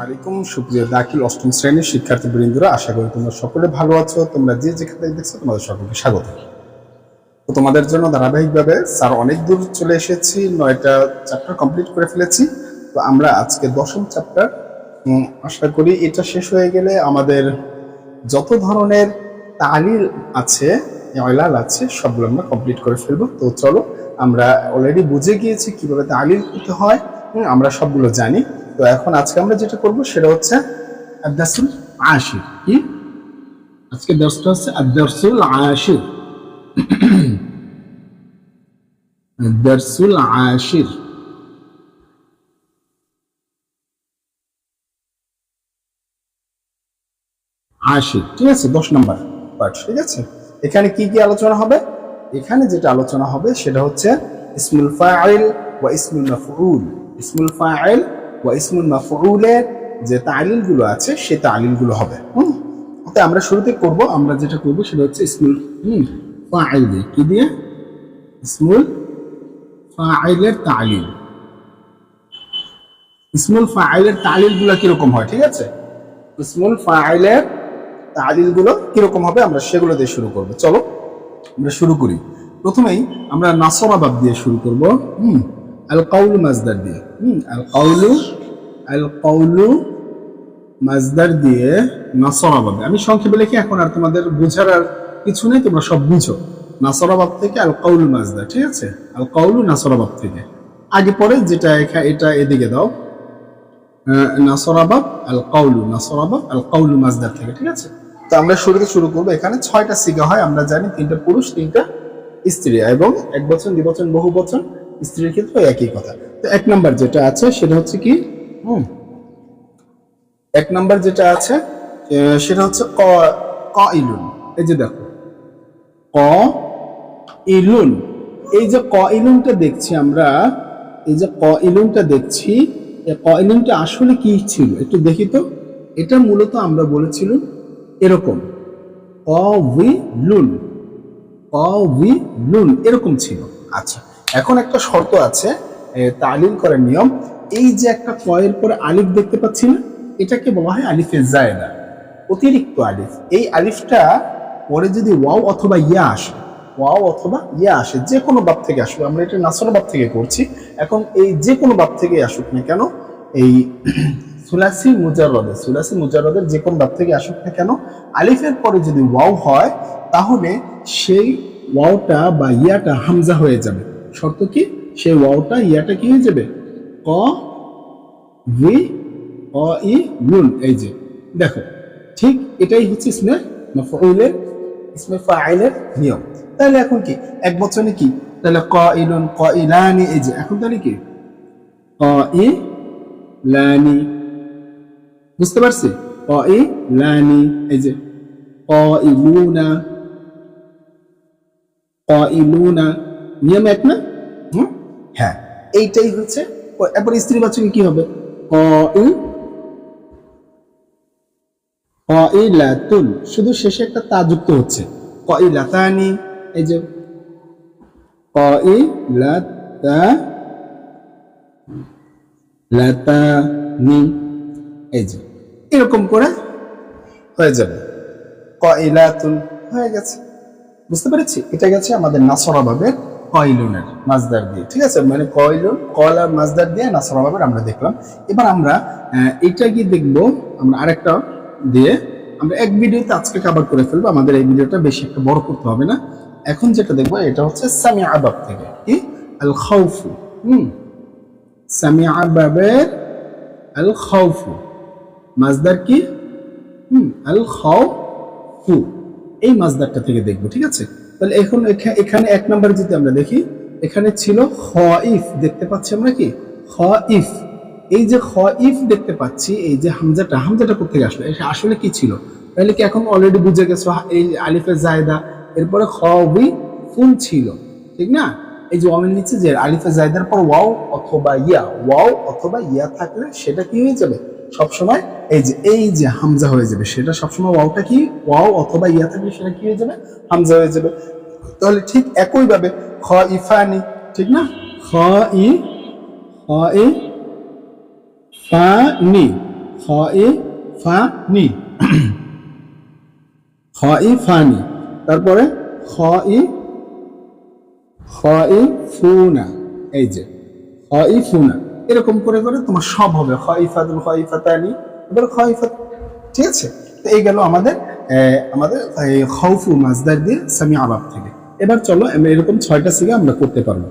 আলাইকুম সুপ্রিয় দাখিল অষ্টম শ্রেণীর শিক্ষার্থীবৃন্দরা, আশা করি তোমরা সকলে ভালো আছো। তোমরা যে যেখানে দেখছো তোমাদের সকলকে স্বাগত। তো তোমাদের জন্য ধারাবাহিকভাবে স্যার অনেক দূর চলে এসেছি, 9টা চ্যাপ্টার কমপ্লিট করে ফেলেছি। তো আমরা আজকে 10ম চ্যাপ্টার, আশা করি এটা শেষ হয়ে গেলে আমাদের যত ধরনের তালিল আছে, ইলাল আছে, সবগুলো আমরা কমপ্লিট করে ফেলবো। তো চলো, আমরা অলরেডি বুঝে গিয়েছি কিভাবে তালিল করতে হয়, আমরা সবগুলো জানি। তো এখন আজকে আমরা যেটা করব সেটা হচ্ছে আদ-দারসুল আশির। কি আজকে দর্সটা হচ্ছে আদ-দারসুল আশির। আদ-দারসুল আশির আশির, ঠিক আছে, 10 নম্বর পার্ট। ঠিক আছে, এখানে কি কি আলোচনা হবে? এখানে যেটা আলোচনা হবে সেটা হচ্ছে ইসমুল ফাইল ওয়া ইসমুল মাফউল। ইসমুল ফাইল ওয়া ইসমুল মাফউলের যে তালিল গুলো আছে সেই তালিল গুলো হবে। তো আমরা শুরুতে করব, আমরা যেটা করব সেটা হচ্ছে ইসমুল ফাইল। কি দিয়ে? ইসমুল ফাইলের তালিল। ইসমুল ফাইলের তালিল গুলো কিরকম হয়? ঠিক আছে, ইসমুল ফাইলের তালিল গুলো কিরকম হবে আমরা সেগুলো দিয়ে শুরু করব। চলো আমরা শুরু করি। প্রথমেই আমরা নাসরা বাব দিয়ে শুরু করব। আল কাউলু মাজদার দিয়ে। আল কাউলু মাজদার দিয়ে নাসরা বাব। আমি সংক্ষেপে লিখি, এখন আর তোমাদের বোঝার আর কিছু নেই, তোমরা সব বুঝো। নাসরা বাব থেকে আল কাউলু মাজদার, ঠিক আছে, আল কাউলু নাসরা বাব থেকে। আগে পরে যেটা এটা এদিকে দাও, নাসরা বাব আল কাউলু, নাসরা বাব আল কাউলু মাজদার থেকে, ঠিক আছে। তো আমরা শুরুতে শুরু করবো। এখানে 6টা সিগা হয়, আমরা জানি 3টা পুরুষ 3টা স্ত্রী, এবং একবচন দ্বিবচন বহু বচন স্ত্রীর ক্ষেত্রে একই কথা। তো 1 নাম্বার যেটা আছে সেটা হচ্ছে কি, 1 নাম্বার যেটা আছে সেটা হচ্ছে কাইলুন। এই যে দেখো কাইলুন, এই যে কাইলুনটা দেখছি আমরা, এই যে কাইলুনটা দেখছি, এই কাইলুনটা আসলে কি ছিল একটু দেখি তো। এটা মূলত আমরা বলেছিলাম এরকম কাউইলুন, কাউইলুন এরকম ছিল। আচ্ছা, এখন একটা শর্ত আছে তালিল করার নিয়ম। এই যে একটা কয়ের পরে আলিফ দেখতে পাচ্ছি না, এটাকে বলা হয় আলিফে জায়দা, অতিরিক্ত আলিফ। এই আলিফটা পরে যদি ওয়াও অথবা ইয়া আসে, ওয়াও অথবা ইয়া আসে, যে কোনো বাব থেকে আসবে, আমরা এটা নাসরা বাব থেকে করছি। এখন এই যে কোনো বাব থেকে আসুক না কেন, এই সুলাসি মুজাররদের যে কোন বাব থেকে আসুক না কেন, আলিফের পরে যদি ওয়াও হয় তাহলে সেই ওয়াওটা বা ইয়াটা হামজা হয়ে যাবে। শর্ত কি? সেই ওয়াওটা ইয়াটা কি হয়ে যাবে? ক ভি অ ই নুন। এই যে দেখো, ঠিক এটাই হচ্ছে ইসমে মাফউলের, ইসমে ফাইলের নিয়ম। তাহলে এখন কি এক বচনে কি? তাহলে কাইলুন, কাইলানি। এই যে এখন তাহলে কি কাইলানি, বুঝতে পারছি? কাইলানি। এই যে কাইলুনা, কাইলুনা, নিয়ম এক না? হ্যাঁ, এইটাই হচ্ছে। এরপর স্ত্রীবাচকে কি হবে? কাইলাতুন, শুধু শেষে একটা তা যুক্ত হচ্ছে। কাইলাতানি। এই যে কাইলাতানি, এই যে এরকম করে হয়ে যাবে। কাইলাতুন হয়ে গেছে, বুঝতে পেরেছি? এটা গেছে আমাদের নাসরা বাবের কাইলুনের মাজদার দিয়ে, ঠিক আছে, মানে কাইলুন কলা মাজদার দিয়ে নাসরা বাবের আমরা দেখলাম। এবার আমরা এটা কি দেখবো, আমরা আরেকটা দিয়ে আমরা এক ভিডিওতে আজকে কভার করে ফেলবো। আমাদের এই ভিডিওটা বেশি একটা বড় করতে হবে না। এখন যেটা দেখবো এটা হচ্ছে সামিআ বাব থেকে। কি? আল খাউফু। সামিআ বাবের আল খাউফু মাজদার কি? আল খাউফু, এই মাজদারটা থেকে দেখবো, ঠিক আছে। তাহলে এখন এখানে 1 নাম্বার যদি আমরা দেখি, এখানে ছিল খাইফ, দেখতে পাচ্ছি আমরা কি খাইফ। এই যে খাইফ দেখতে পাচ্ছি, এই যে হামজাটা কোথা থেকে আসলো, এটা আসলে কি ছিল? তাহলে কি এখন অলরেডি বুঝে গেছো এই আলিফে জায়দা, এরপরে খাইফুন ছিল, ঠিক না? এই যে ওয়ামের নিচে যে আলিফে জায়দার পর ওয়াও অথবা ইয়া থাকলে সেটা কি হয়ে যাবে সবসময়? এই যে হামজা হয়ে যাবে, সেটা সবসময় ওয়াওটা কি, ওয়াও অথবা ইয়া থাকলে সেটা কি হয়ে যাবে? হামজা হয়ে যাবে। তাহলে ঠিক একই ভাবে খাইফানি, ঠিক না? খাইফানি, খাইফানি খাইফানি, তারপরে খাইফুনা, এই যে খাইফুনা, এরকম করে করে তোমার সব হবে খাইফাতুন খাইফাতানি, এবার খাইফাত। ঠিক আছে, তো এই গেল আমাদের আমাদের খাউফু মাজদার দিয়ে সামিআ বাব থেকে। এবার চলো আমরা এরকম 6টা সিগা আমরা করতে পারবো।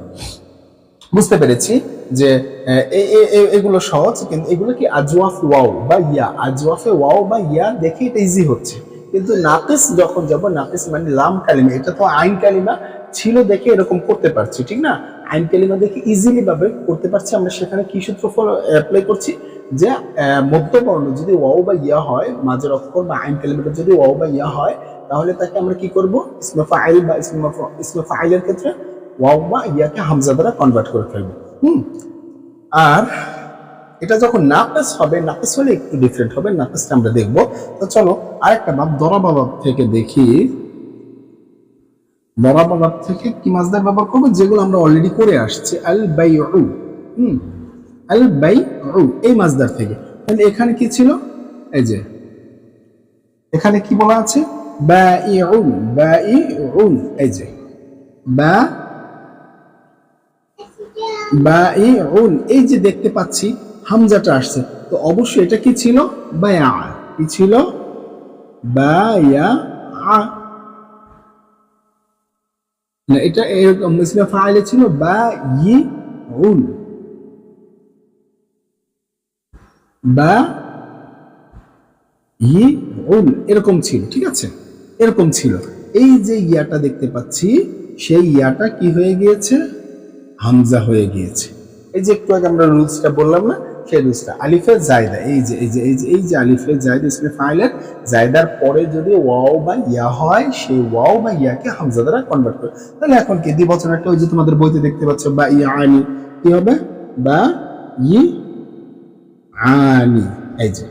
বুঝতে পেরেছি যে এগুলো সহজ, কিন্তু এগুলো কি আজওয়াফ ওয়াও বা ইয়া, আজওয়াফে ওয়াও বা ইয়া দেখে এটা ইজি হচ্ছে, কিন্তু নাকিস যখন যাব, নাকিস মানে লাম কালিমা, এটা তো আইন কালিমা ছিল দেখে এরকম করতে পারছি, ঠিক না? আইন কালিমা দেখে ইজিলি ভাবে করতে পারছি আমরা। সেখানে কি সূত্র অ্যাপ্লাই করছি যে মধ্যবর্ণ যদি ওয়াও বা ইয়া হয়, মাঝের অক্ষর বা আইন কালিমাটা যদি ওয়াও বা ইয়া হয়, তাহলে তাকে আমরা কি করব, ইসমে ফাইল বা ইসমে ফাইলের ক্ষেত্রে ওয়াও বা ইয়াকে হামজা দ্বারা কনভার্ট করে ফেলবো। আর এটা যখন নাকিস হবে, নাকিস হলে একটু ডিফারেন্ট হবে, নাকিসটা আমরা দেখবো। তো চলো আরেকটা বাব দরাবা বাব থেকে দেখি। দরাবা বাব থেকে কি মাজদার ব্যবহার করবো, যেগুলো আমরা অলরেডি করে আসছি, আল বাইউ, আল বাইউ, এই মাজদার থেকে। তাহলে এখানে কি ছিল, এই যে এখানে কি বলা আছে, বাইউন, বাইউন, এই যে বাইউন, এই যে দেখতে পাচ্ছি হামজাটা আসছে, তো অবশ্যই এটা কি ছিল, বায়া, কি ছিল, বায়া, না এটা এরকম ইসমে ফাইলে ছিল বাইউন, বাইউন, এরকম ছিল, ঠিক আছে, এরকম ছিল। এই যে ইয়াটা দেখতে পাচ্ছি, সেই ইয়াটা কি হয়ে গিয়েছে, হামজা হয়ে গিয়েছে। এই যে একটু আগে আমরা রুলসটা বললাম না, সেই রুলসটা, আলিফে জায়দা, এই যে এই যে এই যে এই যে আলিফে জায়দা ইসমে ফাইলের জায়দার পরে যদি ওয়াও বা ইয়া হয়, সেই ওয়াও বা ইয়াকে হামজা দ্বারা কনভার্ট করে। তাহলে এখন কি দ্বিবচনটা ওই যে তোমাদের বইতে দেখতে পাচ্ছ, বা ইয়ানি, কি হবে, বা ই আনি, এই যে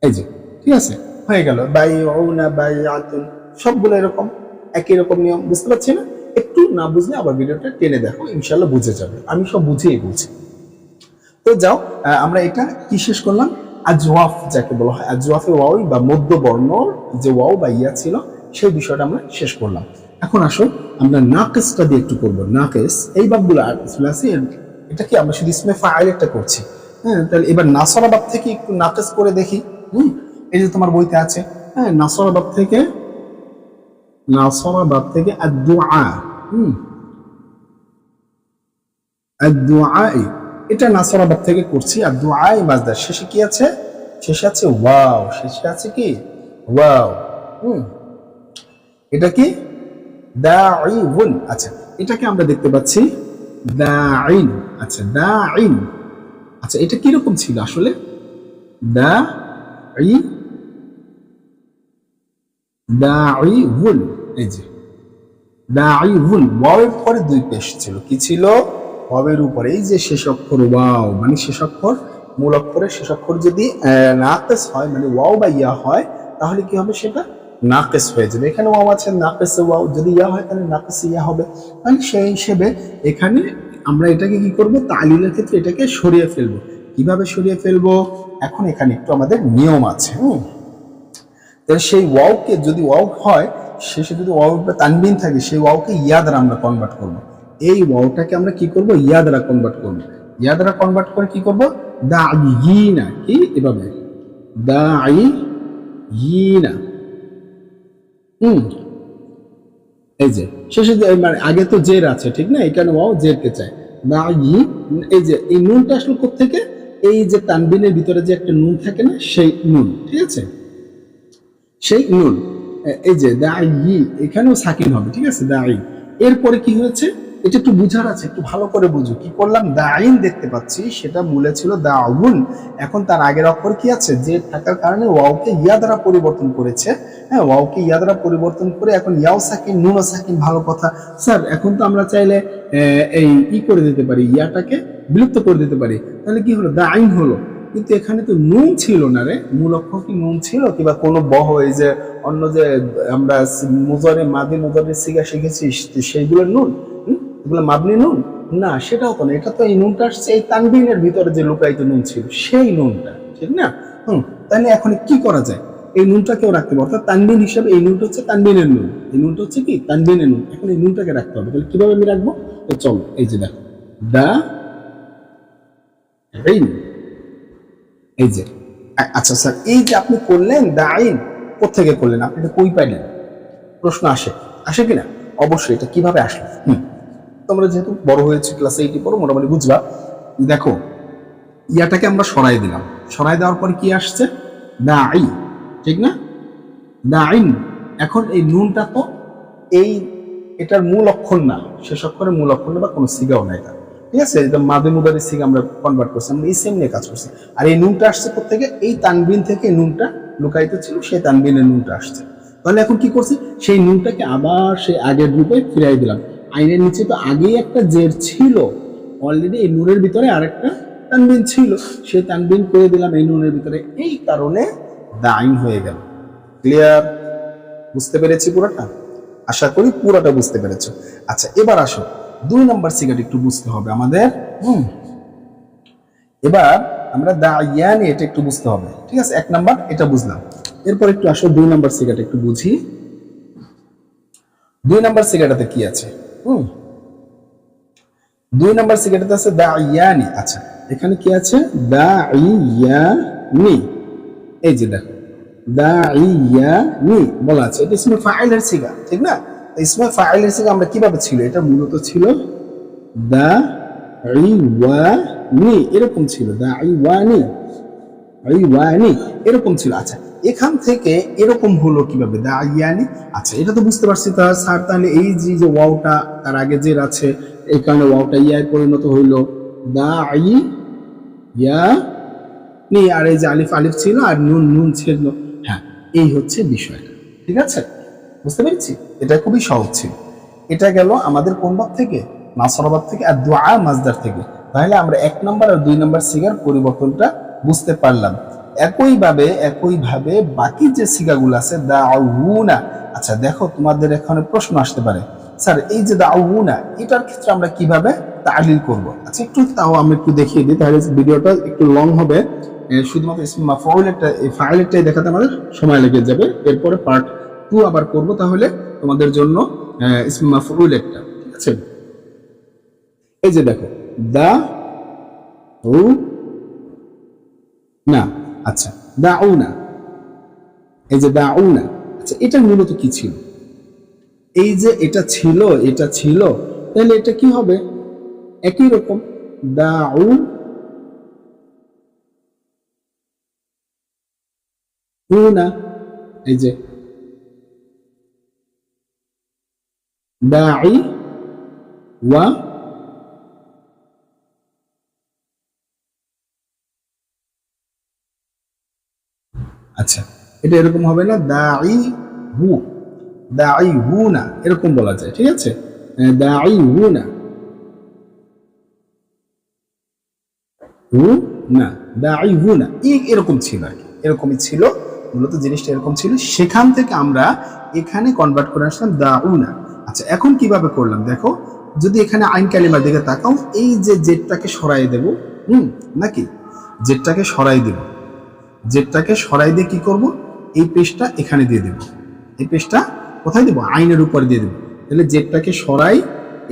এই যে, ঠিক আছে, হয়ে গেল, বাইউনা বাইআতুন, সবগুলো এরকম একই রকম নিয়ম। বুঝতে পারছি না? একটু না বুঝলে আবার ভিডিওটা টেনে দেখো, ইনশাল্লাহ বুঝে যাবে, আমি সব বুঝিয়ে বলছি। তো যাও, আমরা এটা কি শেষ করলাম, আজওয়াফ যাকে বলা হয়, আজওয়াফে ওয়াও বা মধ্যবর্ণ যে ওয়াও বা ইয়া ছিল, সেই বিষয়টা আমরা শেষ করলাম। এখন আসো আমরা নাকিসটা দিয়ে একটু করবো। নাকিস এই বাবগুলো আছে, এটা কি আমরা শুধু ইসমে ফাইলেরটা করছি, হ্যাঁ, তাহলে এবার নাসরা বাব থেকে একটু নাকিস করে দেখি। এই যে তোমার বইতে আছে, হ্যাঁ, নাসরা বাব থেকে, নাসরা বাব থেকে আদ-দুআ, আদ-দুআ, এটা নাসরা বাব থেকে করছি। আদ-দুআ মাজদার, শেষে কি আছে, শেষে আছে ওয়াও, শেষে আছে কি ওয়াও, এটা কি দাঈউন, আচ্ছা এটাকে আমরা দেখতে পাচ্ছি দাঈন, আচ্ছা দাঈন, আচ্ছা এটা কি রকম ছিল আসলে, দাঈ, দাঈউন, এই যে দাঈউন, ওয়াওয়ের পরে দুই পেশ ছিল, কি ছিল, ওয়াওয়ের উপরে এই যে শেষ অক্ষর ওয়াও, মানে শেষ অক্ষর, মূল অক্ষরের শেষ অক্ষর যদি নাকিস হয়, মানে ওয়াও বা ইয়া হয়, তাহলে কি হবে, সেটা নাকিস হয়ে যাবে। এখানে ওয়াও আছে, নাকিস ওয়াও, যদি ইয়া হয় তাহলে নাকিস ইয়া হবে। তাহলে সেই হিসেবে এখানে আমরা এটাকে কি করব, তালিলের ক্ষেত্রে এটাকে সরিয়ে ফেলবো। কিভাবে সরিয়ে ফেলবো, এখন এখানে একটু আমাদের নিয়ম আছে। তাহলে সেই ওয়াওকে যদি ওয়াও হয়, শেষে যদি ওয়াও তানবিন থাকে, সেই ওয়াওকে ইয়া দ্বারা আমরা কনভার্ট করব। এই ওয়াওটাকে আমরা কি করব, ইয়া দ্বারা কনভার্ট করব। ইয়া দ্বারা কনভার্ট করে কি করব, দাঈনা, কি এভাবে দাঈনা, এই যে শেষে মানে আগে তো জের আছে, ঠিক না, এখানে ওয়াও জেরকে চায়, দাঈ, এই যে এই নুনটা আসলে কোত্থেকে, এই যে তানবিনের ভিতরে যে একটা নুন থাকে না, সেই নুন, ঠিক আছে, সেই নুন, এই যে দাঈ, এখানেও সাকিন হবে, ঠিক আছে, দাঈ। এরপরে কি হয়েছে, এটা একটু বুঝার আছে, একটু ভালো করে বুঝো। কি করলাম, দাঈন দেখতে পাচ্ছি, সেটা মূলে ছিল দাউন, এখন তার আগের অক্ষর কি আছে, যে থাকার কারণে ওয়াওকে ইয়া দ্বারা পরিবর্তন করেছে, হ্যাঁ, ওয়াওকে ইয়া দ্বারা পরিবর্তন করে এখন ইয়াও সাকিন, নুনও সাকিন, ভালো কথা স্যার। এখন তো আমরা চাইলে এই করে দিতে পারি, ইয়াটাকে বিলুপ্ত করে দিতে পারি, তাহলে কি হলো, দাঈন হলো, কিন্তু এখানে তো নুন ছিল না রে, মূল অক্ষর কি নুন ছিল, কিংবা কোনো বহ, এই যে অন্য যে আমরা মুজারে মাদি মুজারে সিগা শিখেছি, সেইগুলো নুন, এগুলো মাবনি নুন না, সেটাও তো না, এটা তো এই নুনটা আসছে এই তানবিনের ভিতরে যে লুকায়িত নুন ছিল, সেই নুনটা, ঠিক না? তাহলে এখন কি করা যায়, এই নুনটাকেও রাখতে হবে, অর্থাৎ তানবিন হিসাবে এই নুনটা হচ্ছে তানবিনের নুন, এই নুনটা হচ্ছে কি তানবিনের নুন, এখন এই নুনটাকে রাখতে হবে। তাহলে কিভাবে আমি রাখবো, তো চলো এই যে দেখো দা আইন, এই যে আচ্ছা স্যার এই যে আপনি করলেন দা আইন, কোথেকে করলেন, আপনি এটা কই পাইলেন, প্রশ্ন আসে আসে কিনা? অবশ্যই, এটা কিভাবে আসলো? তোমরা যেহেতু বড় হয়েছে, ক্লাস 8 পড়ো, মোটামুটি বুঝবা। দেখো ইয়াটাকে আমরা সরাই দিলাম, সরাই দেওয়ার পরে কি আসছে, দাঈ, ঠিক না? দাঈন। এখন এই নুনটা তো এই এটার মূল অক্ষর না, শেষ অক্ষরের মূল অক্ষর না, বা কোনো সিগাও না এটা, ঠিক আছে? এটা মাদে মুদারি সিগা আমরা কনভার্ট করছি, আমরা এই সেম নিয়ে কাজ করছি। আর এই নুনটা আসছে কোথেকে, এই তানবিন থেকে নুনটা লুকায়িত ছিল, সেই তানবিনের নুনটা আসছে। তাহলে এখন কি করছি, সেই নুনটাকে আবার সেই আগের রূপে ফিরাই দিলাম। আইনের নিচে তো আগেই একটা জের ছিল, অলরেডি এই নুনের ভিতরে আরেকটা তানবিন ছিল, সেই তানবিন করে দিলাম এই নুনের ভিতরে, এই কারণে দাইন হয়ে গেল। ক্লিয়ার? বুঝতে পেরেছি পুরোটা? আশা করি পুরোটা বুঝতে পেরেছো। আচ্ছা এবার আসো 2 নম্বর সিগাটা একটু বুঝতে হবে আমাদের। এবার আমরা দায়ানি এটা একটু বুঝতে হবে, ঠিক আছে? 1 নাম্বার এটা বুঝলাম, এরপর একটু আসো 2 নাম্বার সিগাটা একটু বুঝি। 2 নাম্বার সিগাটাতে কি আছে? 2 নাম্বার সিগাটাতে আছে দায়ানি। আচ্ছা এখানে কি আছে, দায়ানি, এই যে দেখো দাইয়ানি বলা আছে, এটা ইসমে ফাইলের সিগা, ঠিক না? ইসমে ফাইলের সিগা আমরা কিভাবে ছিল, এটা মূলত ছিল দাইওয়ানি, এরকম ছিল, দাইওয়ানি, দাইওয়ানি এরকম ছিল। আচ্ছা এখান থেকে এরকম হলো কিভাবে, দাইয়ানি? আচ্ছা এটা তো বুঝতে পারছি তার স্যার, তাহলে এই যে ওয়াওটা তার আগে জের আছে, এই কারণে ওয়াওটা ইয়ায় পরিণত হইল, দাই ইয়া নি, আর এই যে আলিফ আলিফ ছিল আর নুন নুন ছিল। হ্যাঁ এই হচ্ছে বিষয়টা, ঠিক আছে? বুঝতে পেরেছি, এটা খুবই সহজ ছিল। এটা গেল আমাদের কোন ভাব থেকে, নাসরাবাদ থেকে, আর দুআ মাজদার থেকে। তাহলে আমরা 1 নম্বর আর 2 নম্বর সিগার পরিবর্তনটা বুঝতে পারলাম। একইভাবে বাকি যে সিগাগুলো আছে দাউনা। আচ্ছা দেখো তোমাদের এখানে প্রশ্ন আসতে পারে, স্যার এই যে দাউনা এটার ক্ষেত্রে আমরা কিভাবে তালিল করব? আচ্ছা একটু তাও আমি একটু দেখিয়ে দিই, তাহলে ভিডিওটা একটু লং হবে। শুধুমাত্র ইসমে মাফউলটা এই ফাইলটাই দেখাতে আমাদের সময় লেগে যাবে, এরপরে পার্ট 2 আবার করব, তাহলে তোমাদের জন্য ইসমে মাফউল একটা, ঠিক আছে? এই যে দেখো দা উ না, আচ্ছা দাউনা, এই যে দাউনা, আচ্ছা এটা মূলত কি ছিল, এই যে এটা ছিল, তাহলে এটা কি হবে, একই রকম দাউ না, এই যে দাই ওয়া আচ্ছা এটা এরকম হবে না, দাই হু না এরকম বলা যায়, ঠিক আছে? দাই হু না, হু না, দাই হু না, এরকম ছিল আর কি, এরকমই ছিল মূলত, জিনিসটা এরকম ছিল। সেখান থেকে আমরা এখানে কনভার্ট করে আসলাম দাউনা। আচ্ছা এখন কিভাবে করলাম দেখো, যদি এখানে আইন কালিমার দিকে তাকাও, এই যে জেটটাকে সরাই দেব, নাকি জেটটাকে সরাই দেব, জেটটাকে সরাই দিয়ে কি করব, এই পেজটা এখানে দিয়ে দেব, এই পেজটা কোথায় দেব, আইনের উপরে দিয়ে দেব। তাহলে জেটটাকে সরাই,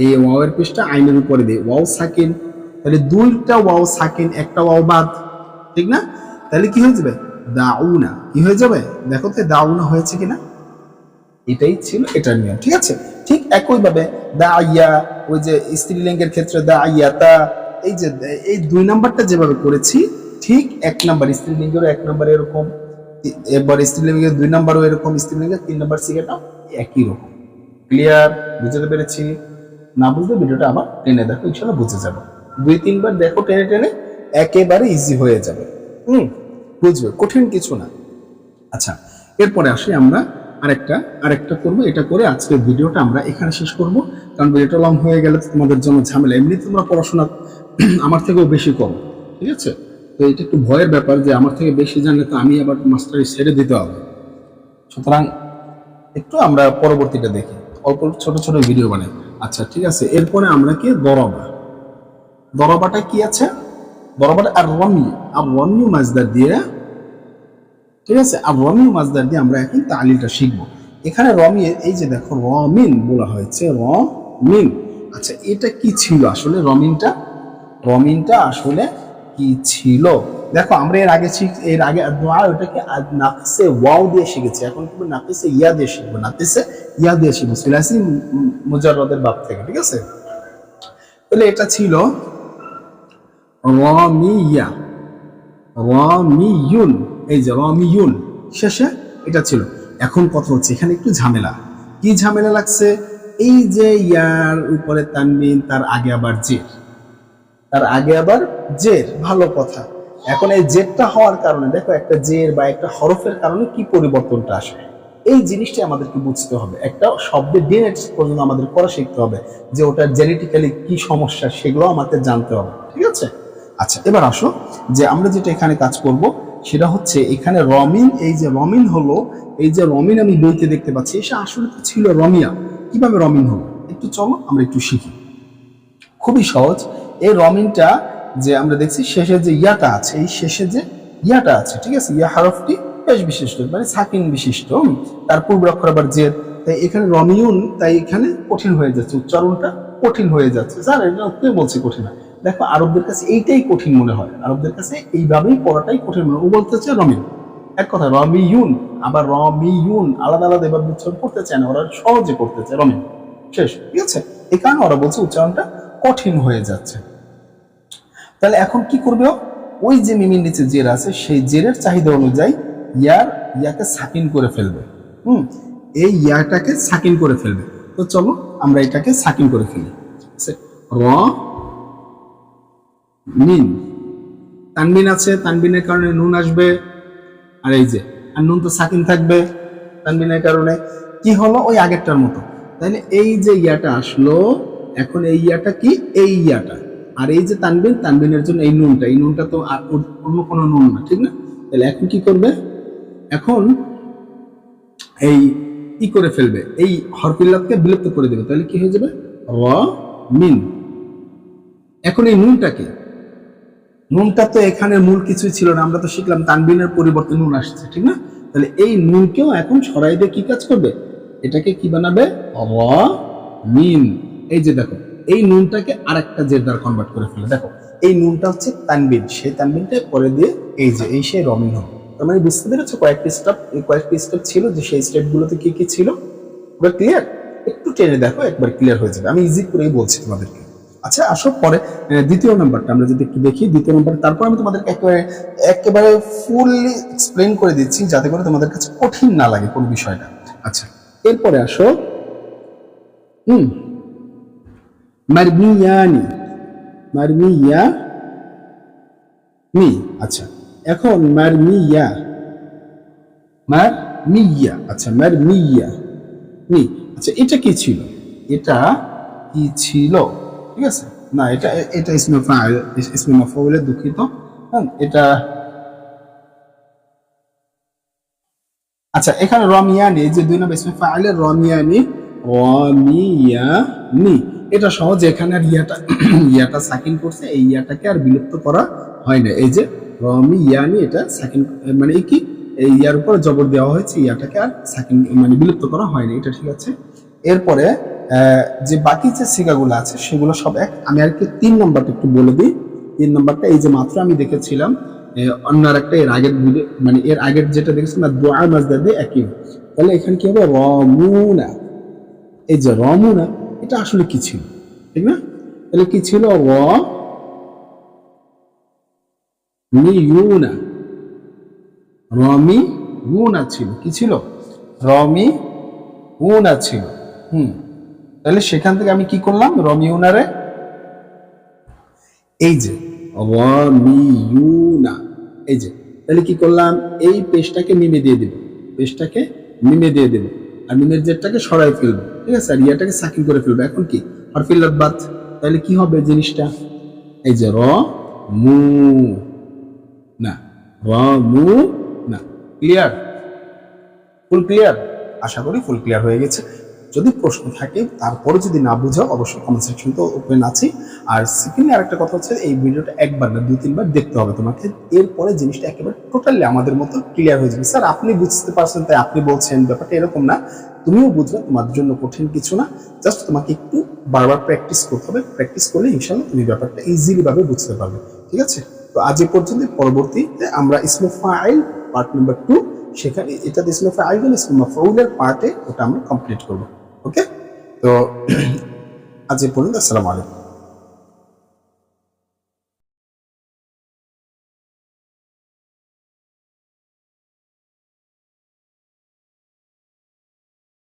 এই ওয়াও এর পেজটা আইনের উপরে দিই, ওয়াও সাকিন, তাহলে 2টা ওয়াও সাকিন, একটা ওয়াও বাদ, ঠিক না? তাহলে কি হয়ে যাবে, দাউনা, কি হয়ে যাবে দেখো তো, দাউনা হয়েছে কিনা, এটাই ছিল এটার নিয়ম, ঠিক আছে? ঠিক একইভাবে দাইয়া, ওই যে স্ত্রীলিঙ্গের ক্ষেত্রে দাইয়াতা, এই যে এই 2 নাম্বারটা যেভাবে করেছি, ঠিক 1 নাম্বার স্ত্রীলিঙ্গেরও 1 নাম্বার এরকম, এবার স্ত্রীলিঙ্গের 2 নাম্বারও এরকম, স্ত্রীলিঙ্গের 3 নাম্বার সিগাটাও একই রকম। ক্লিয়ার? বুঝতে পেরেছি? না বুঝলে ভিডিওটা আবার টেনে দেখো, ইনশাআল্লাহ বুঝে যাবে। 2-3 বার দেখো টেনে টেনে, একেবারে ইজি হয়ে যাবে। বুঝবে, কঠিন কিছু না। আচ্ছা এরপরে আসি আমরা আরেকটা করবো, এটা করে আজকের ভিডিওটা আমরা এখানে শেষ করব, কারণ ভিডিওটা লং হয়ে গেলে তোমাদের জন্য ঝামেলা। এমনি তোমরা পড়াশোনা আমার থেকেও বেশি করো, ঠিক আছে? তো এটা একটু ভয়ের ব্যাপার যে আমার থেকে বেশি জানলে তো আমি আবার মাস্টারি ছেড়ে দিতে হবে, সুতরাং একটু আমরা পরবর্তীটা দেখি, অল্প ছোট ছোট ভিডিও বানাই। আচ্ছা ঠিক আছে, এরপরে আমরা কি দরবাটা কি আছে, বরাবর আর রমি মাজদার দিয়ে, ঠিক আছে, আর রমি মাজদার দিয়ে আমরা এখন তালিলটা শিখবো। এখানে রমি, এই যে দেখো রমিন বলা হয়েছে, রমিন। আচ্ছা এটা কি ছিল আসলে রমিনটা আসলে কি ছিল? দেখো আমরা এর আগে দোয়া ওটাকে নাফিসে ওয়াও দিয়ে শিখেছি, এখন কিন্তু নাফিসে ইয়া দিয়ে শিখবো, নাফিসে ইয়া দিয়ে শিখবো সুলাসি মুজাররদের বাব থেকে, ঠিক আছে? তাহলে এটা ছিল রমিয়া, রমিয়ুন, এই যে রমিয়ুন শেষে এটা ছিল। এখন কথা হচ্ছে এখানে একটু ঝামেলা। কি ঝামেলা লাগছে? এই যে ইয়ার উপরে তানবিন, তার আগে আবার জের, ভালো কথা। এখন এই জেরটা হওয়ার কারণে দেখো একটা জের বা একটা হরফের কারণে কি পরিবর্তনটা আসে, এই জিনিসটা আমাদেরকে বুঝতে হবে। একটা শব্দের ডিএনএস পর্যন্ত আমাদের পড়া শিখতে হবে, যে ওটার জেনেটিক্যালি কি সমস্যা সেগুলো আমাদের জানতে হবে, ঠিক আছে? আচ্ছা এবার আসো যে আমরা যেটা এখানে কাজ করব সেটা হচ্ছে এখানে রমিন, এই যে রমিন হলো, এই যে রমিন আমি বইতে দেখতে পাচ্ছি, এটা আসলে তো ছিল রমিয়া। কিভাবে রমিন হলো একটু চলো আমরা একটু শিখি। খুবই সহজ। এই রমিনটা যে আমরা দেখছি শেষে যে ইয়াটা আছে, এই শেষে যে ইয়াটা আছে, ঠিক আছে, ইয়া হরফটি পেশ বিশিষ্ট, মানে সাকিন বিশিষ্ট, তার পূর্ব অক্ষর আবার জেদ, তাই এখানে রমিউন, তাই এখানে কঠিন হয়ে যাচ্ছে, উচ্চারণটা কঠিন হয়ে যাচ্ছে। স্যার এটা কে বলছে কঠিন হয়? দেখো আরবদের কাছে এইটাই কঠিন মনে হয়, আরবদের কাছে এইভাবেই পড়াটাই কঠিন মনে হয়। ও বলতেছে রমিন, এক কথা রমিউন, আবার রমিউন আলাদা আলাদা এভাবে উচ্চারণ করতে চায় না, ওরা সহজে করতে চায় রমিন, শেষ, ঠিক আছে? এই কারণে ওরা বলছে উচ্চারণটা কঠিন হয়ে যাচ্ছে। তাহলে এখন কি করবে? ওই যে মিমির নিচে জের আছে, সেই জেরের চাহিদা অনুযায়ী ইয়াকে সাকিন করে ফেলবে। এই ইয়াটাকে সাকিন করে ফেলবে। তো চলো আমরা এটাকে সাকিন করে ফেলি। র মিন, তানবিন আছে, তানবিনের কারণে নুন আসবে, আর এই যে আর নুন তো সাকিন থাকবে তানবিনের কারণে। কি হলো? ওই আগেরটার মতো। তাহলে এই যে ইয়াটা আসলো, এখন এই ইয়াটা কি? এই ইয়াটা, আর এই যে তানবিনের জন্য এই নুনটা তো আর অন্য কোনো নুন না, ঠিক না? তাহলে এখন কি করবে? এখন এই কি করে ফেলবে? এই হরফিল্লাতকে বিলুপ্ত করে দেবে। তাহলে কি হয়ে যাবে? র মিন। এখন এই নুনটা তো এখানে মূল কিছুই ছিল না, আমরা তো শিখলাম তানবিনের পরিবর্তে নুন আসছে, ঠিক না? তাহলে এই নুনকেও এখন সরাই দিয়ে কি কাজ করবে? এটাকে কি বানাবে? র মিন। এই যে দেখো এই নুনটাকে আরেকটা জের দ্বারা কনভার্ট করে ফেলে। দেখো এই নুনটা হচ্ছে তানবিন, সেই তানবিনটা পরে দিয়ে এই যে এই সেই রমিন হলো। তার মানে বুঝতে পেরেছো কয়েকটি স্টেপ ছিল, যে সেই স্টেপগুলোতে কি কি ছিল? পুরো ক্লিয়ার? একটু টেনে দেখো, একবার ক্লিয়ার হয়ে যাবে। আমি ইজি করেই বলছি তোমাদেরকে। আচ্ছা আসো পরে দ্বিতীয় নাম্বারটা আমরা যদি একটু দেখি। দ্বিতীয় নাম্বার, তারপর আমি তোমাদেরকে একেবারে ফুললি এক্সপ্লেন করে দিচ্ছি, যাতে করে তোমাদের কাছে কঠিন না লাগে কোন বিষয়টা। আচ্ছা এরপরে আসো মারমিয়ানি, মারমিয়ানি। আচ্ছা এখন মারমিয়া, আচ্ছা মারমিয়া নি। আচ্ছা এটা কি ছিল? এটা কি ছিল? ঠিক আছে, না এটা ইসমে ফাইল, ইসমে মাফউলে, দুঃখিত। এটা আচ্ছা এখানে রমিয়ানি, এই যে দুই নম্বর ইসমে ফাইলের রমিয়ানি, এটা সহজ। এখানে আর ইয়াটা সাকিন করছে, এই ইয়াটাকে আর বিলুপ্ত করা হয় না। এই যে রমিয়ানি, এটা সাকিন মানে কি, এই ইয়ার উপর জবর দেওয়া হয়েছে, ইয়াটাকে আর সাকিন মানে বিলুপ্ত করা হয়নি, এটা ঠিক আছে। এরপরে যে বাকি যে সিগাগুলো আছে সেগুলো সব এক। আমি আর কি 3 নম্বরটা একটু বলে দিই। 3 নম্বরটা এই যে মাত্র আমি দেখেছিলাম অন্য আরেকটা, এর আগের ভিডিও মানে এর আগের যেটা দেখেছিলাম দোয়া মাজদার দিয়ে একই। তাহলে এখানে কি হবে? রমুনা। এই যে রমুনা, এটা আসলে কি ছিল, ঠিক না? তাহলে কি ছিল? রমিউনা, রমিউনা ছিল। কি ছিল? রমিউনা ছিল। তাহলে সেখান থেকে আমি কি করলাম? রমিউনারে এই যে রমিউনা, এই যে তাহলে কি করলাম? এই পেশটাকে মিমে দিয়ে দেব, আর মিমের জেরটাকে সরাই ফেলবো, ঠিক আছে, আর ইয়াটাকে সাকিন করে ফেলবো। এখন কি? হরফিল্লাত বাদ। তাহলে কি হবে জিনিসটা? এই যে র মু না, ক্লিয়ার? ফুল ক্লিয়ার? আশা করি ফুল ক্লিয়ার হয়ে গেছে। যদি প্রশ্ন থাকে তারপরে যদি না বুঝাও অবশ্যই কমেন্ট সেকশন তো ওপেন আছে। আর সেকেন্ডলি আরেকটা কথা হচ্ছে এই ভিডিওটা একবার না 2-3 বার দেখতে হবে তোমাকে, এরপরে জিনিসটা একেবারে টোটালি আমাদের মতো ক্লিয়ার হয়ে যাবে। স্যার আপনি বুঝতে পারছেন তাই আপনি বলছেন, ব্যাপারটা এরকম না, তুমিও বুঝবে, তোমার জন্য কঠিন কিছু না, জাস্ট তোমাকে একটু বারবার প্র্যাকটিস করতে হবে, প্র্যাকটিস করলে ইনশাআল্লাহ তুমি ব্যাপারটা ইজিলি ভাবে বুঝতে পারবে। ঠিক আছে, তো আজ এই পর্যন্ত। পরবর্তীতে আমরা ইসমে ফাইল পার্ট নাম্বার 2, সেখানে এটা ইসমে ফাইল ইসমে মাফউলের পার্টে ওটা আমরা কমপ্লিট করব। ওকে, তো আজ এই পর্যন্ত। আসসালামু আলাইকুম।